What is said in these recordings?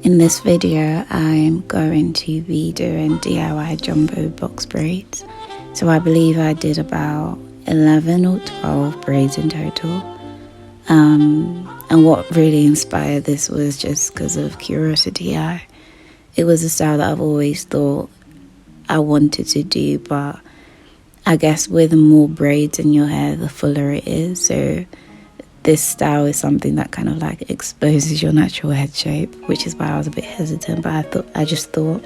In this video, I'm going to be doing DIY jumbo box braids. So I believe I did about 11 or 12 braids in total. And what really inspired this was just because of curiosity. It was a style that I've always thought I wanted to do, but I guess with more braids in your hair, the fuller it is. So this style is something that kind of like exposes your natural head shape, which is why I was a bit hesitant, but I just thought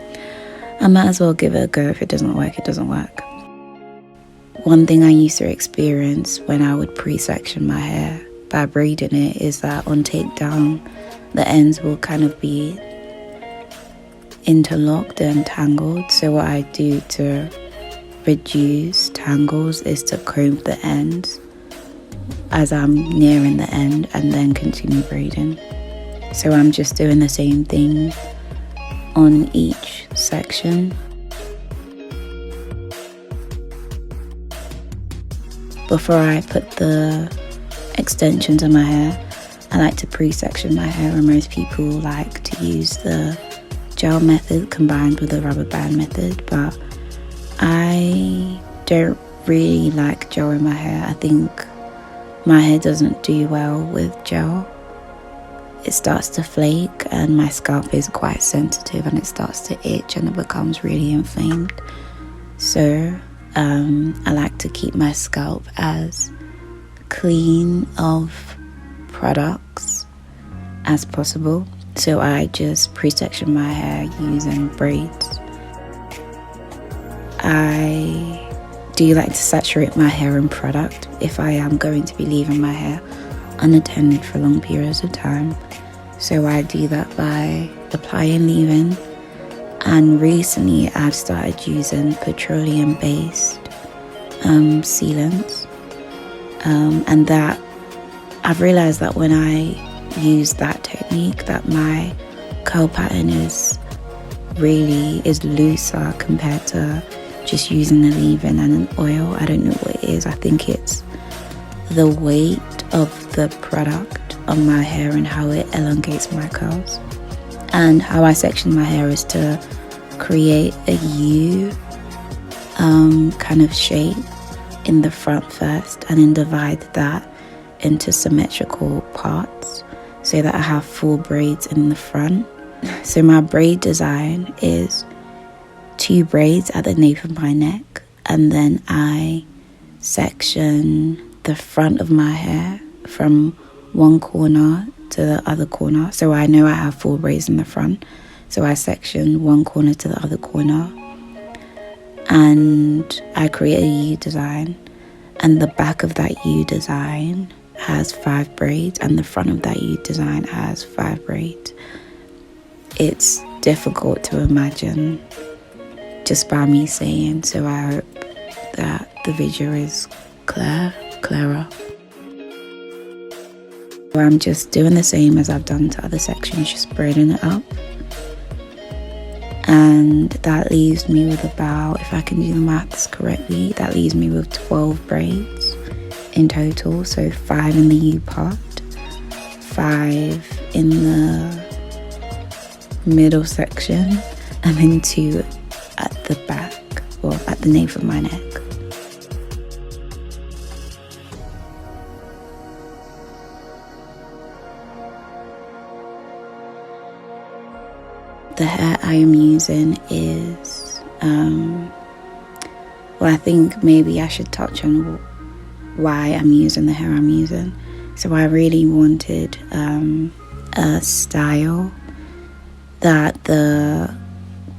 I might as well give it a go. If it doesn't work, it doesn't work. One thing I used to experience when I would pre-section my hair by braiding it is that on takedown, the ends will kind of be interlocked and tangled. So what I do to reduce tangles is to comb the ends as I'm nearing the end and then continue braiding. So I'm just doing the same thing on each section. Before I put the extensions in my hair, I like to pre-section my hair, and most people like to use the gel method combined with the rubber band method, but I don't really like gel in my hair. I think my hair doesn't do well with gel. It starts to flake and my scalp is quite sensitive and it starts to itch and it becomes really inflamed. So I like to keep my scalp as clean of products as possible. So I just pre-section my hair using braids. I do like to saturate my hair in product if I am going to be leaving my hair unattended for long periods of time. So I do that by applying leave-in, and recently I've started using petroleum-based sealants, and that I've realized that when I use that technique, that my curl pattern is looser compared to just using the leave-in and an oil. I don't know what it is. I think it's the weight of the product on my hair and how it elongates my curls. And how I section my hair is to create a U kind of shape in the front first, and then divide that into symmetrical parts so that I have full braids in the front. So my braid design is 2 braids at the nape of my neck, and then I section the front of my hair from one corner to the other corner. So I know I have 4 braids in the front, so I section one corner to the other corner, and I create a U design, and the back of that U design has 5 braids and the front of that U design has 5 braids. It's difficult to imagine just by me saying, so I hope that the video is clearer. I'm just doing the same as I've done to other sections, just braiding it up. And that leaves me with about, if I can do the maths correctly, that leaves me with 12 braids in total. So 5 in the U part, 5 in the middle section, and then 2 at the back, or at the nape of my neck. The hair I am using is, well, I think maybe I should touch on why I'm using the hair I'm using. So I really wanted a style that the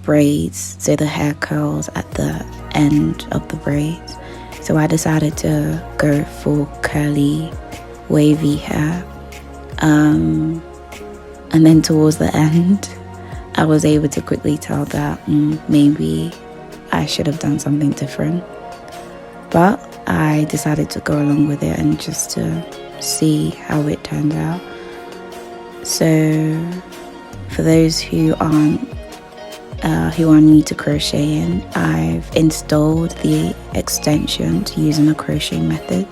braids, so the hair curls at the end of the braids. So I decided to go for curly, wavy hair. And then towards the end, I was able to quickly tell that maybe I should have done something different. But I decided to go along with it and just to see how it turned out. So for those who are new to crocheting, I've installed the extensions using the crochet method,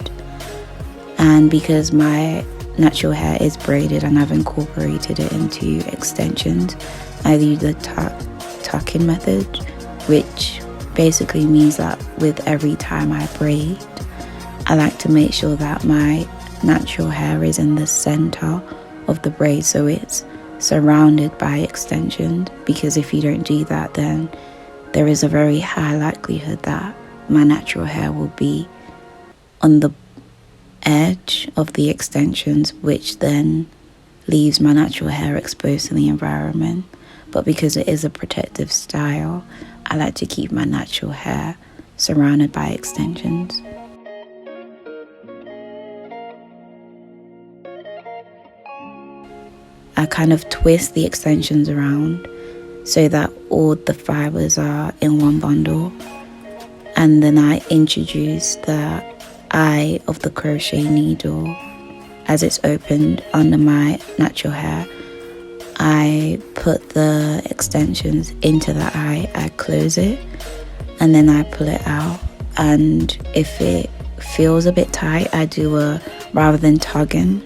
and because my natural hair is braided and I've incorporated it into extensions, I use the tuck-in method, which basically means that with every time I braid, I like to make sure that my natural hair is in the center of the braid, so it's surrounded by extensions, because if you don't do that, then there is a very high likelihood that my natural hair will be on the edge of the extensions, which then leaves my natural hair exposed to the environment. But because it is a protective style, I like to keep my natural hair surrounded by extensions. I kind of twist the extensions around so that all the fibers are in one bundle, and then I introduce the eye of the crochet needle as it's opened under my natural hair. I put the extensions into the eye, I close it, and then I pull it out. And if it feels a bit tight, rather than tugging,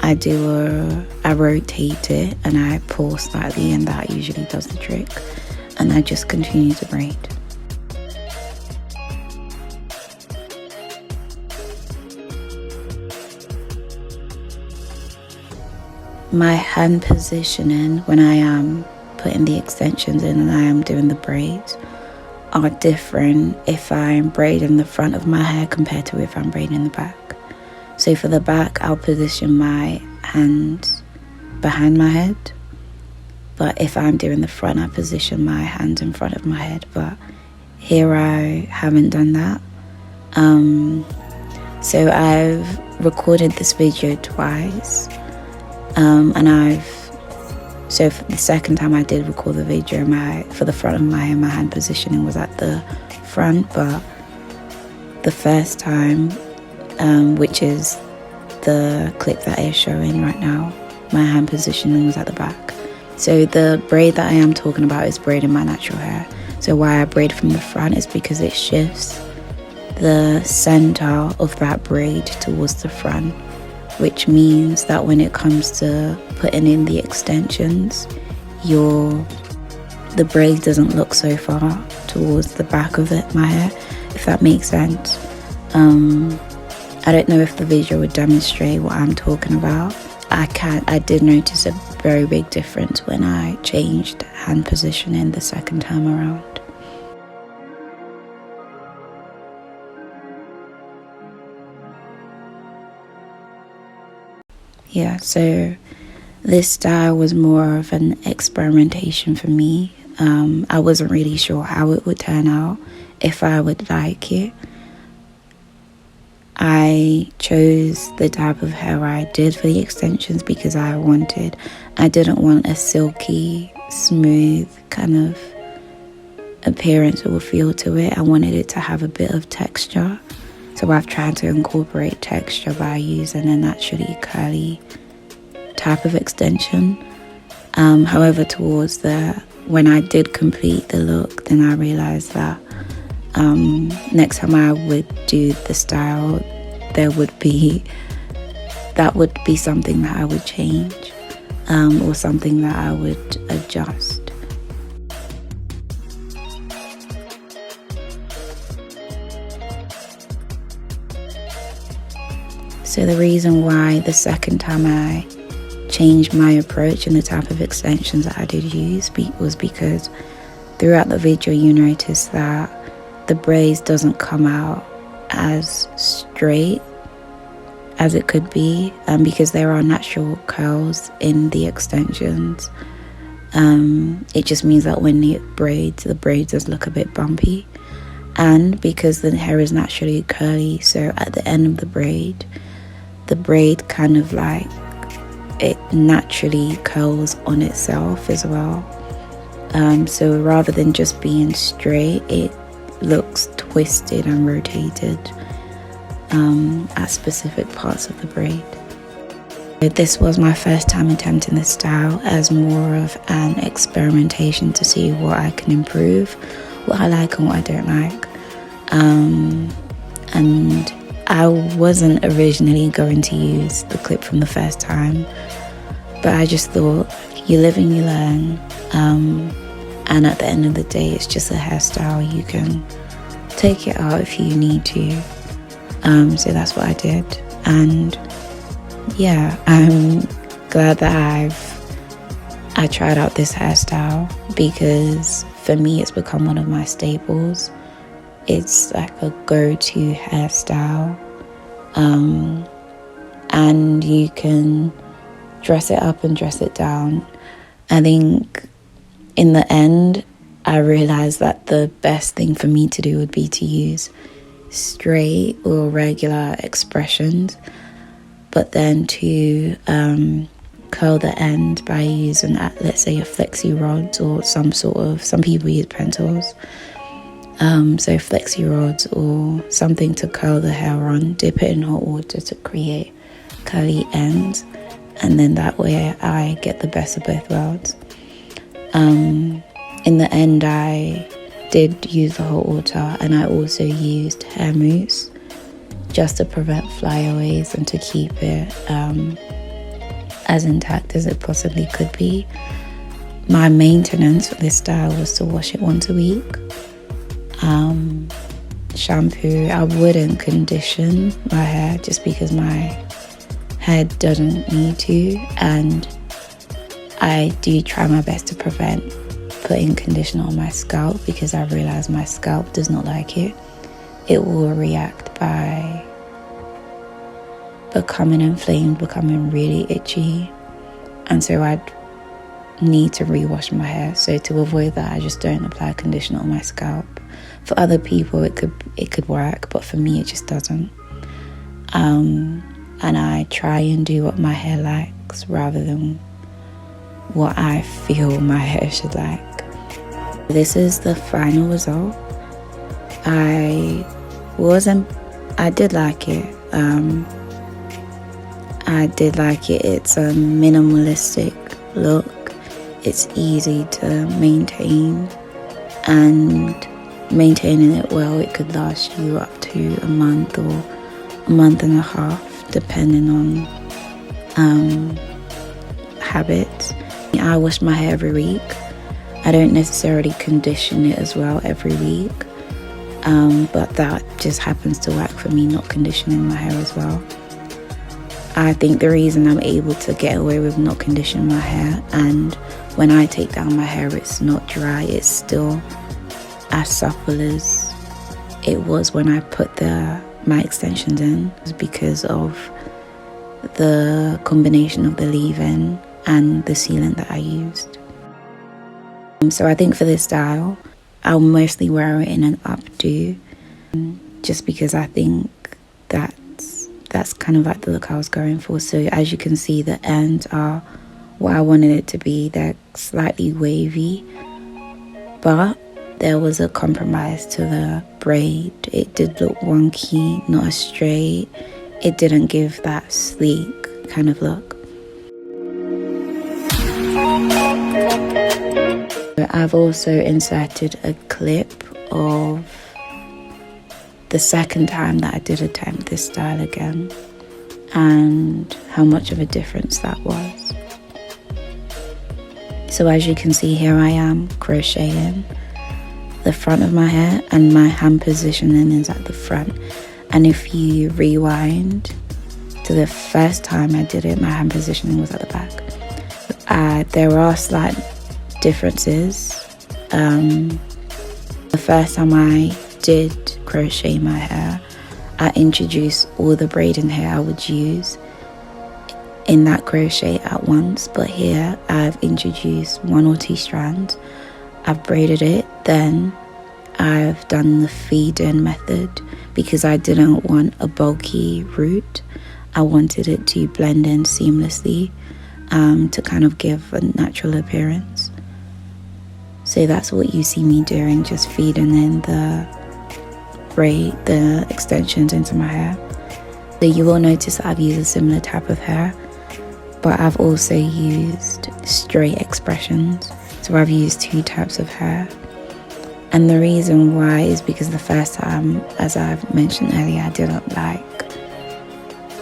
I rotate it and I pull slightly, and that usually does the trick. And I just continue to braid. My hand positioning when I am putting the extensions in and I am doing the braids are different if I'm braiding the front of my hair compared to if I'm braiding the back. So for the back, I'll position my hands behind my head, but if I'm doing the front, I position my hands in front of my head. But here I haven't done that. So I've recorded this video twice. So for the second time I did record the video, for the front of my hair, my hand positioning was at the front, but the first time, which is the clip that is showing right now, my hand positioning was at the back. So the braid that I am talking about is braiding my natural hair. So why I braid from the front is because it shifts the center of that braid towards the front, which means that when it comes to putting in the extensions, the braid doesn't look so far towards the back of my hair, if that makes sense. I don't know if the video would demonstrate what I'm talking about. I did notice a very big difference when I changed hand positioning the second time around. Yeah, so this style was more of an experimentation for me. I wasn't really sure how it would turn out, if I would like it. I chose the type of hair I did for the extensions because I didn't want a silky, smooth kind of appearance or feel to it. I wanted it to have a bit of texture. So I've tried to incorporate texture by using a naturally curly type of extension. However, when I did complete the look, then I realized that next time I would do the style, that would be something that I would change, or something that I would adjust. So the reason why the second time I changed my approach and the type of extensions that I did use was because throughout the video you notice that the braids doesn't come out as straight as it could be, because there are natural curls in the extensions. It just means that when the braids does look a bit bumpy, and because the hair is naturally curly, so at the end of the braid kind of like it naturally curls on itself as well. So rather than just being straight, it looks twisted and rotated at specific parts of the braid. This was my first time attempting this style as more of an experimentation to see what I can improve, what I like and what I don't like. And I wasn't originally going to use the clip from the first time, but I just thought, you live and you learn. And at the end of the day, it's just a hairstyle. You can take it out if you need to. So that's what I did. And yeah, I'm glad that I tried out this hairstyle, because for me it's become one of my staples. It's like a go-to hairstyle, and you can dress it up and dress it down. I think in the end I realized that the best thing for me to do would be to use straight or regular expressions, but then to curl the end by using, let's say, a flexi rod or some people use pentals, so flexi rods or something to curl the hair on, dip it in hot water to create curly ends, and then that way I get the best of both worlds. In the end I did use the hot water, and I also used hair mousse just to prevent flyaways and to keep it as intact as it possibly could be. My maintenance for this style was to wash it once a week. Shampoo, I wouldn't condition my hair just because my head doesn't need to, and I do try my best to prevent putting conditioner on my scalp, because I realize my scalp does not like it. It will react by becoming inflamed, becoming really itchy, and so I'd need to rewash my hair. So to avoid that, I just don't apply conditioner on my scalp. For other people it could work, but for me it just doesn't. And I try and do what my hair likes rather than what I feel my hair should like. This is the final result. I did like it. I did like it. It's a minimalistic look. It's easy to maintain, and maintaining it well, it could last you up to a month or a month and a half, depending on habits. I wash my hair every week. I don't necessarily condition it as well every week, but that just happens to work for me, not conditioning my hair as well. I think the reason I'm able to get away with not conditioning my hair, and when I take down my hair it's not dry, it's still as supple as it was when I put my extensions in, is because of the combination of the leave-in and the sealant that I used. So I think for this style I'll mostly wear it in an updo, just because I think that's kind of like the look I was going for. So as you can see, the ends are what I wanted it to be. They're slightly wavy, but there was a compromise to the braid. It did look wonky, not as straight. It didn't give that sleek kind of look. I've also inserted a clip of the second time that I did attempt this style again, and how much of a difference that was. So as you can see here, I am crocheting the front of my hair, and my hand positioning is at the front. And if you rewind to the first time I did it, my hand positioning was at the back. There are slight differences. The first time I did crochet my hair, I introduced all the braiding hair I would use in that crochet at once, but here I've introduced 1 or 2 strands. I've braided it, then I've done the feed-in method because I didn't want a bulky root. I wanted it to blend in seamlessly, to kind of give a natural appearance. So that's what you see me doing, just feeding in the extensions into my hair. So you will notice that I've used a similar type of hair. but I've also used straight expressions. So I've used 2 types of hair. And the reason why is because the first time, as I've mentioned earlier, I didn't like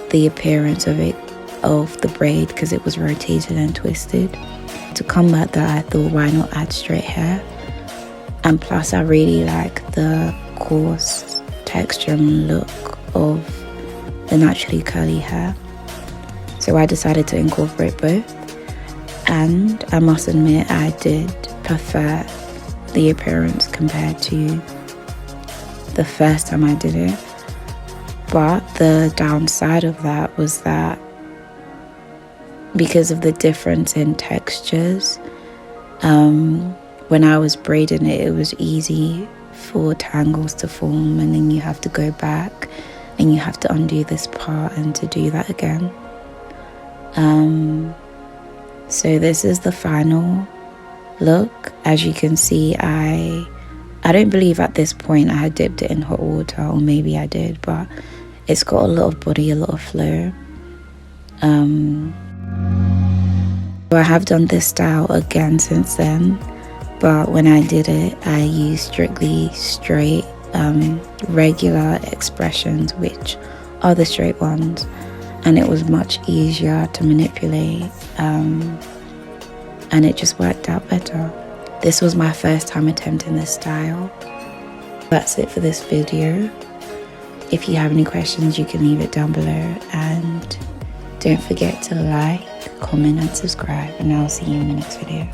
the appearance of the braid because it was rotated and twisted. To combat that, I thought, why not add straight hair? And plus, I really like the coarse texture and look of the naturally curly hair. So I decided to incorporate both. And I must admit, I did prefer the appearance compared to the first time I did it. But the downside of that was that because of the difference in textures, when I was braiding it, it was easy for tangles to form, and then you have to go back and you have to undo this part and to do that again. So this is the final look. As you can see, I don't believe at this point I had dipped it in hot water, or maybe I did, but it's got a lot of body, a lot of flow. I have done this style again since then, but when I did it, I used strictly straight, regular expressions, which are the straight ones, and it was much easier to manipulate, and it just worked out better. This was my first time attempting this style. That's it for this video. If you have any questions, you can leave it down below, and don't forget to like, comment and subscribe, and I'll see you in the next video.